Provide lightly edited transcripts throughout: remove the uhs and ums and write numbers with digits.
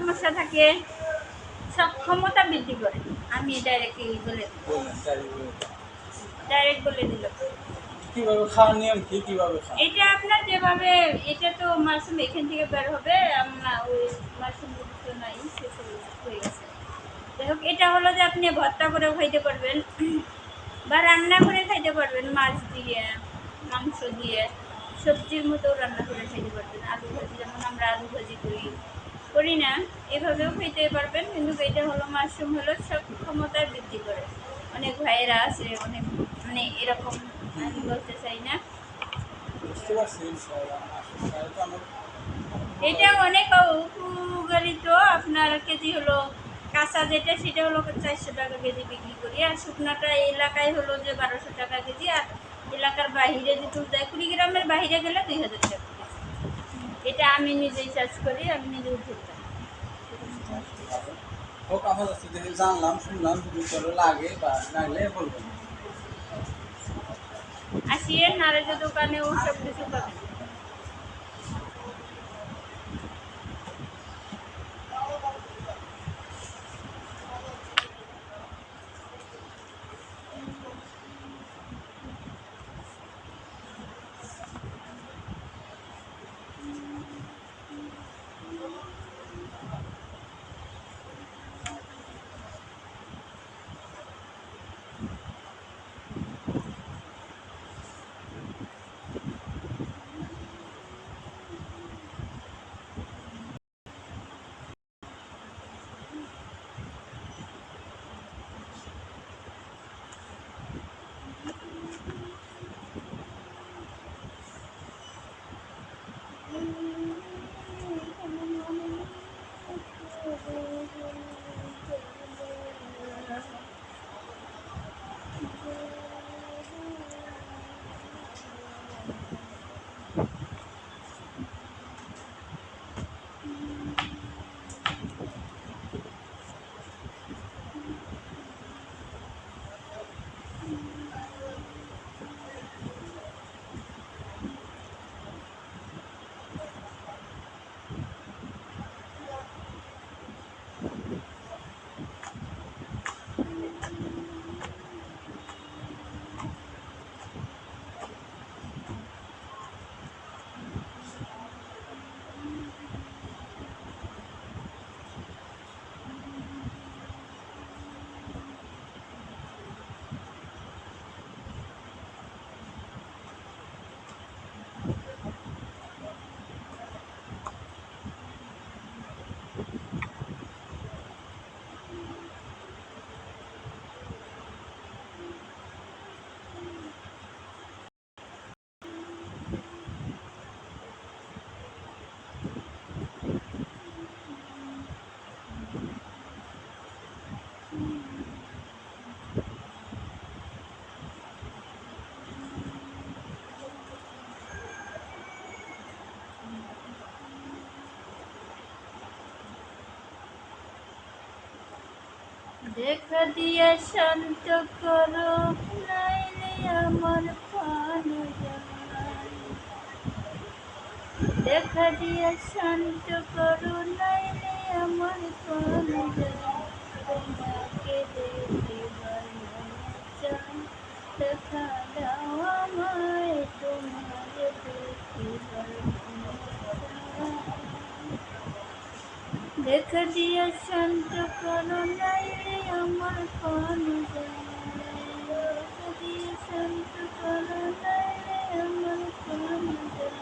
সমস্যা থাকে, সক্ষমতা বৃদ্ধি করে। আমি ডাইরেক্টলি বলে ডাইরেক্ট বলে দিলাম। কিভাবে খাওয়ার নিয়ম কি, কিভাবে খাওয়া? এটা আপনার যেভাবে, এটা তো মাশরুম এখান থেকে বের হবে, আমরা ওই মাশরুম তো নাই, শেষ হয়ে গেছে। যাই হোক, এটা হলো যে আপনি ভর্তা করেও খাইতে পারবেন বা রান্না করে খাইতে পারবেন, মাছ দিয়ে, মাংস দিয়ে, সবজির মতো রান্না করে খাইতে পারবেন। আলু ভাজি, যেমন আমরা আলু ভাজি করি না, এভাবেও খাইতে পারবেন। কিন্তু এটা হলো মাশরুম হলো সক্ষমতা বৃদ্ধি করে। অনেক ভাইয়েরা আছে, অনেক মানে এরকম, আমি বলতে চাই না, বুঝতে পারছি। এটা অনেক উপকারিত। আপনার কেজি হলো কাঁচা যেটা, সেটা হলো 400 টাকা কেজি বিক্রি করি, আর শুকনাটা এলাকায় হলো যে 1200 টাকা কেজি, আর এলাকার বাহিরে যদি যায়, কুড়িগ্রামের বাহিরে গেলে 2000 টাকা কেজি। এটা আমি নিজেই চাষ করি, আমি নিজে উঠতাম। হোক, আমার কাছে দেখে জানলাম, শুনলাম, যদি কারো লাগে বা লাগলে বলবেন। আসিয়ে নারেজের দোকানেও সব কিছু পাবেন। দেখা দিয়া শান্ত করো, নাইলে আমার প্রাণ যায়। দেখা দিয়া শান্ত করো, নাইলে আমার প্রাণ যায়। তোমাকে দেখতে ভালো চাই, দেখা দাও আমায়, তোমাকে দেখতে ভালো চাই। দেখা দিয়া শান্ত করো, নাইলে আমার প্রাণ যায়। দেখা দিয়া শান্ত করো, নাইলে আমার প্রাণ যায়।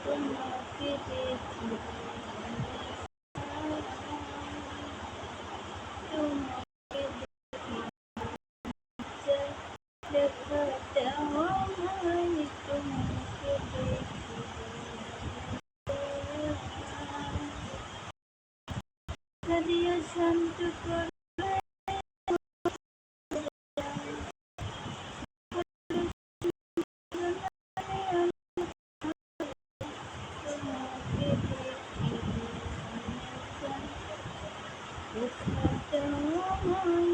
তোমাকে দেখি, তোমাকে চাই, দেখা দাও আমায়, তোমাকে দেখি। দেখা দিয়া শান্ত করো, তোমাকে দেখি। দেখা দাও আমায়,